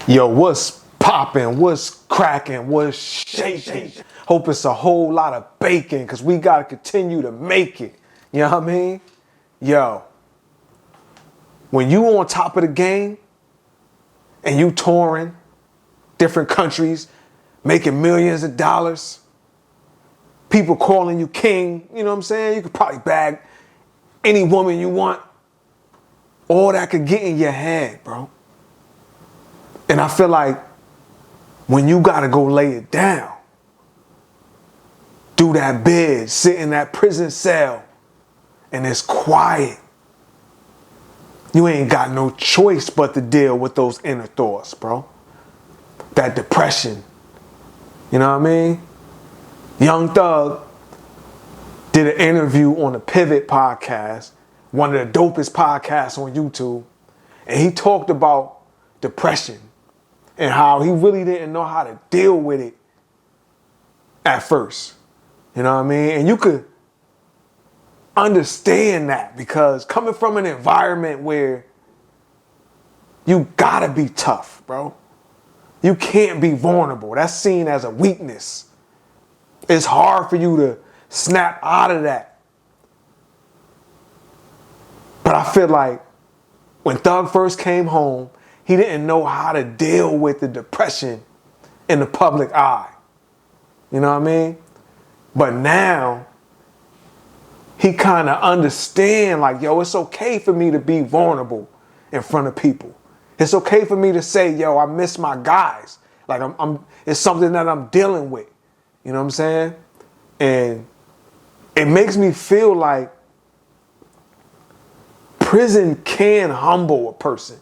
Yo, what's poppin'? What's cracking? What's shaking? Hope it's a whole lot of bacon, because we got to continue to make it. You know what I mean? Yo, when you on top of the game and you touring different countries, making millions of dollars, people calling you king, you know what I'm saying? You could probably bag any woman you want. All that could get in your head, bro. And I feel like when you gotta go lay it down, do that bid, sit in that prison cell, and it's quiet, you ain't got no choice but to deal with those inner thoughts, bro. That depression. You know what I mean? Young Thug did an interview on the Pivot podcast, one of the dopest podcasts on YouTube, and he talked about depression and how he really didn't know how to deal with it at first. You know what I mean? And you could understand that, because coming from an environment where you gotta be tough, bro. You can't be vulnerable. That's seen as a weakness. It's hard for you to snap out of that. But I feel like when Thug first came home, he didn't know how to deal with the depression in the public eye. You know what I mean? But now he kind of understand, like, yo, it's okay for me to be vulnerable in front of people. It's okay for me to say, yo, I miss my guys. Like, it's something that I'm dealing with. You know what I'm saying? And it makes me feel like prison can humble a person.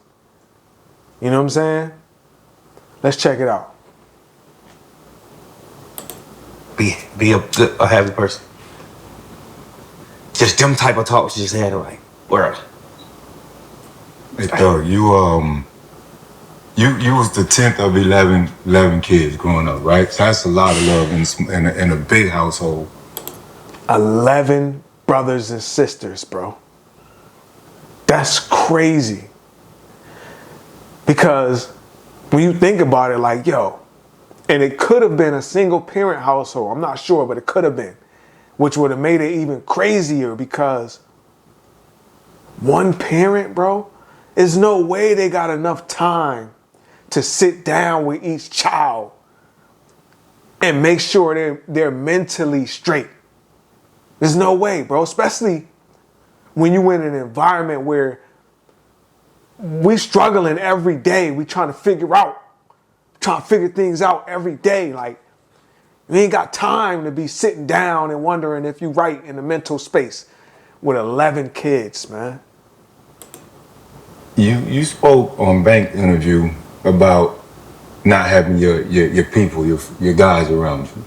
You know what I'm saying? Let's check it out. Be a happy person. Just them type of talks you just had, like, world. Hey, Thug, you was the 10th of 11 kids growing up, right? So that's a lot of love in a big household. 11 brothers and sisters, bro. That's crazy. Because when you think about it, like, yo, and it could have been a single parent household. I'm not sure, but it could have been, which would have made it even crazier, because one parent, bro, there's no way they got enough time to sit down with each child and make sure they're mentally straight. There's no way, bro, especially when you in an environment where we struggling every day. We trying to figure things out every day. Like, we ain't got time to be sitting down and wondering if you right in the mental space with 11 kids, man. You spoke on Bank interview about not having your people, your guys around you.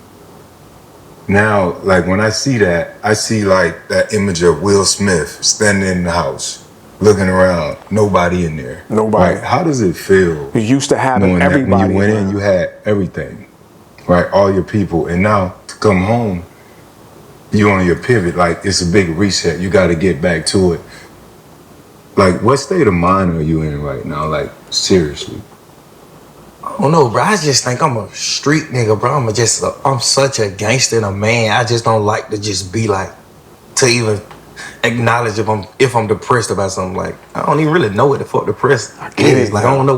Now, like, when I see that, I see like that image of Will Smith standing in the house, looking around, nobody in there. Nobody. Right? How does it feel? You used to have everybody. When you went in, you had everything, right? All your people, and now to come home, you on your pivot. Like, it's a big reset. You got to get back to it. Like, what state of mind are you in right now? Like, seriously. I don't know, bro. I just think I'm a street nigga, bro. I'm such a gangster and a man. I just don't like to just be like, to even acknowledge if I'm depressed about something. Like, I don't even really know what the fuck depressed is. Like, I don't know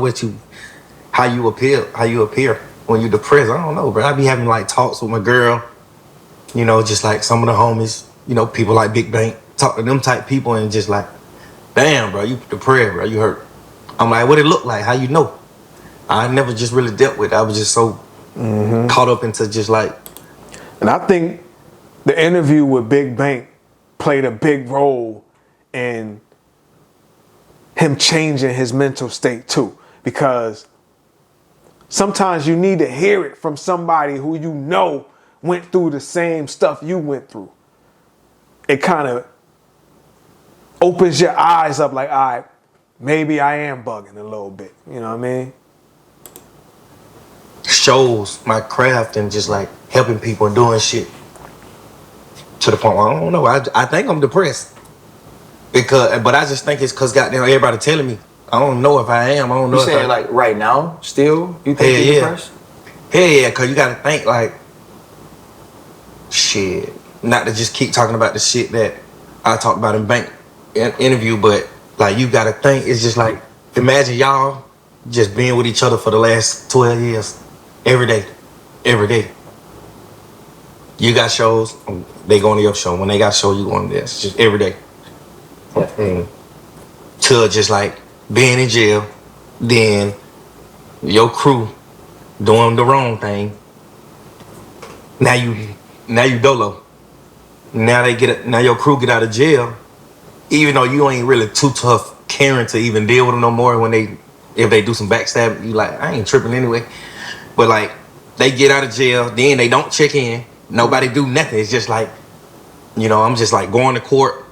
how you appear when you depressed. I don't know, bro. I be having like talks with my girl, you know, just like some of the homies, you know, people like Big Bank, talk to them type people and just like, damn, bro, you depressed, bro, you hurt. I'm like, what it look like? How you know? I never just really dealt with it. I was just so caught up into just like. And I think the interview with Big Bank played a big role in him changing his mental state too. Because sometimes you need to hear it from somebody who you know went through the same stuff you went through. It kind of opens your eyes up, like, all right, maybe I am bugging a little bit. You know what I mean? Shows my craft and just like helping people and doing shit to the point where I don't know. I think I'm depressed but I just think it's because goddamn everybody telling me I don't know if I am. I don't know You if saying like right now, still? You think you're depressed? Hell yeah, cause you gotta think like, shit. Not to just keep talking about the shit that I talked about in bank interview, but like you gotta think, it's just like, imagine y'all just being with each other for the last 12 years, every day, every day. You got shows, they going to your show. When they got show, you going to theirs. Just every day. And to just like being in jail, then your crew doing the wrong thing. Now you dolo. Now your crew get out of jail, even though you ain't really too tough caring to even deal with them no more. If they do some backstab, you like, I ain't tripping anyway. But like, they get out of jail, then they don't check in. Nobody do nothing. It's just like, I'm just like going to court.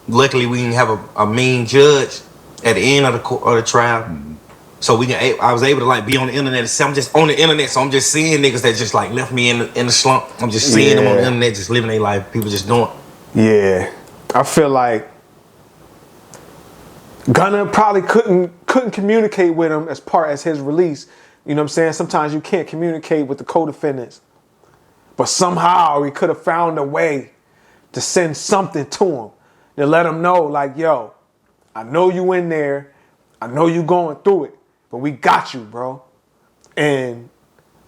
Luckily, we didn't have a mean judge at the end of the trial. Mm-hmm. So I was able to like be on the internet. I'm just on the internet, so I'm just seeing niggas that just like left me in the slump. I'm just seeing them on the internet, just living their life. People just doing. Yeah, I feel like Gunna probably couldn't communicate with him as part as his release. You know what I'm saying? Sometimes you can't communicate with the co-defendants, but somehow he could have found a way to send something to him to let him know, like, yo, I know you in there, I know you going through it, but we got you, bro. And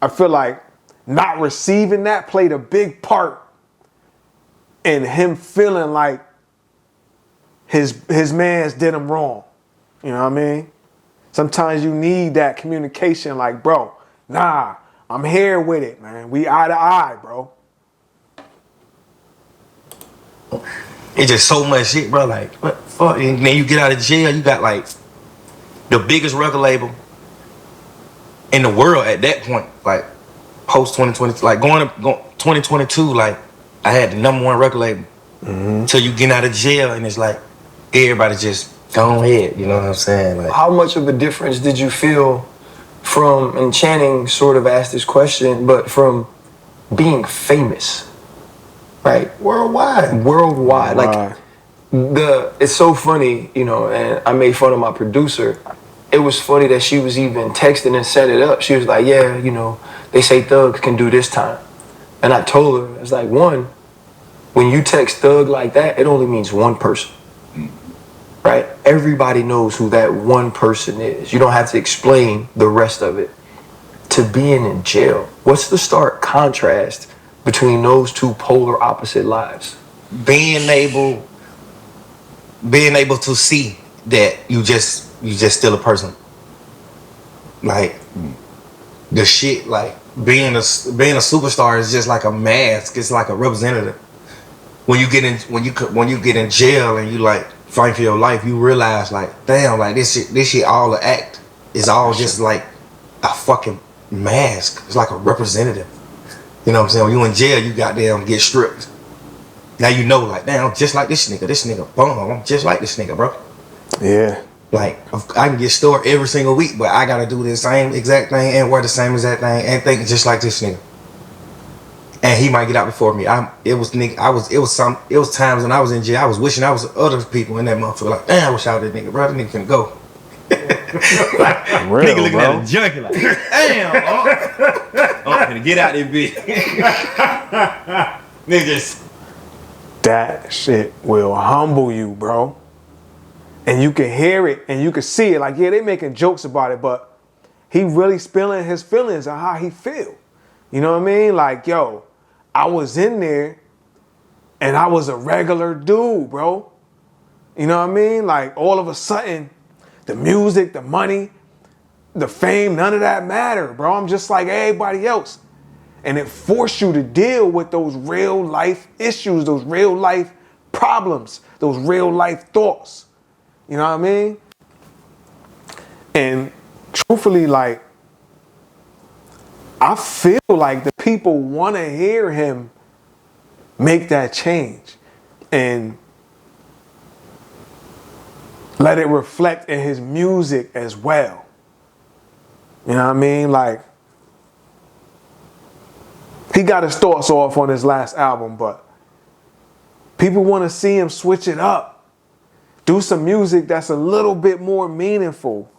I feel like not receiving that played a big part in him feeling like his mans did him wrong. You know what I mean? Sometimes you need that communication, like, bro, nah, I'm here with it, man. We eye to eye, bro. It's just so much shit, bro. Like, what the fuck? And then you get out of jail, you got like the biggest record label in the world at that point, like post 2020, like going 2022, like I had the #1 record label. Mm-hmm. Till you get out of jail, and it's like everybody just go ahead. You know what I'm saying? Like, how much of a difference did you feel from? And Channing sort of asked this question, but from being famous, right? Worldwide. Like it's so funny, and I made fun of my producer. It was funny that she was even texting and set it up. She was like, yeah, they say thugs can do this time. And I told her, it's like, one, when you text thug like that, it only means one person, right? Everybody knows who that one person is. You don't have to explain the rest of it. To being in jail, what's the stark contrast between those two polar opposite lives? Being able to see that you just still a person. Like the shit, like being a superstar is just like a mask. It's like a representative. When you get in jail and you like fight for your life, you realize like, damn, like this shit all the act is all just like a fucking mask. It's like a representative. You know what I'm saying? When you in jail, you goddamn get stripped. Now you know, like, damn, I'm just like this nigga. This nigga bum. I'm just like this nigga, bro. Yeah. Like, I can get stored every single week, but I gotta do the same exact thing and wear the same exact thing and think just like this nigga. And he might get out before me. It was times when I was in jail, I was wishing I was other people in that motherfucker. Like, damn, I wish I was that nigga, bro. That nigga can go. Like, real, nigga looking bro. At a junkie like, damn, I'm gonna get out there, bitch. Niggas. That shit will humble you, bro. And you can hear it and you can see it. Like, yeah, they making jokes about it, but he really spilling his feelings on how he feel. You know what I mean? Like, yo, I was in there and I was a regular dude, bro. You know what I mean? Like, all of a sudden, the music, the money, the fame, none of that matter, bro. I'm just like everybody else. And it forced you to deal with those real life issues, those real life problems, those real life thoughts. You know what I mean? And truthfully, like, I feel like the people want to hear him make that change and let it reflect in his music as well. You know what I mean? Like, he got his thoughts off on his last album, but people want to see him switch it up. do some music that's a little bit more meaningful.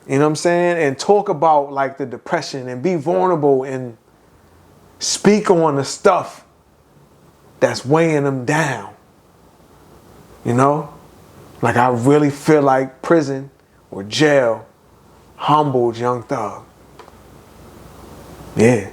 You know what I'm saying? And talk about like the depression and be vulnerable and speak on the stuff that's weighing them down. You know? Like I really feel like prison or jail humbled Young Thug. Yeah.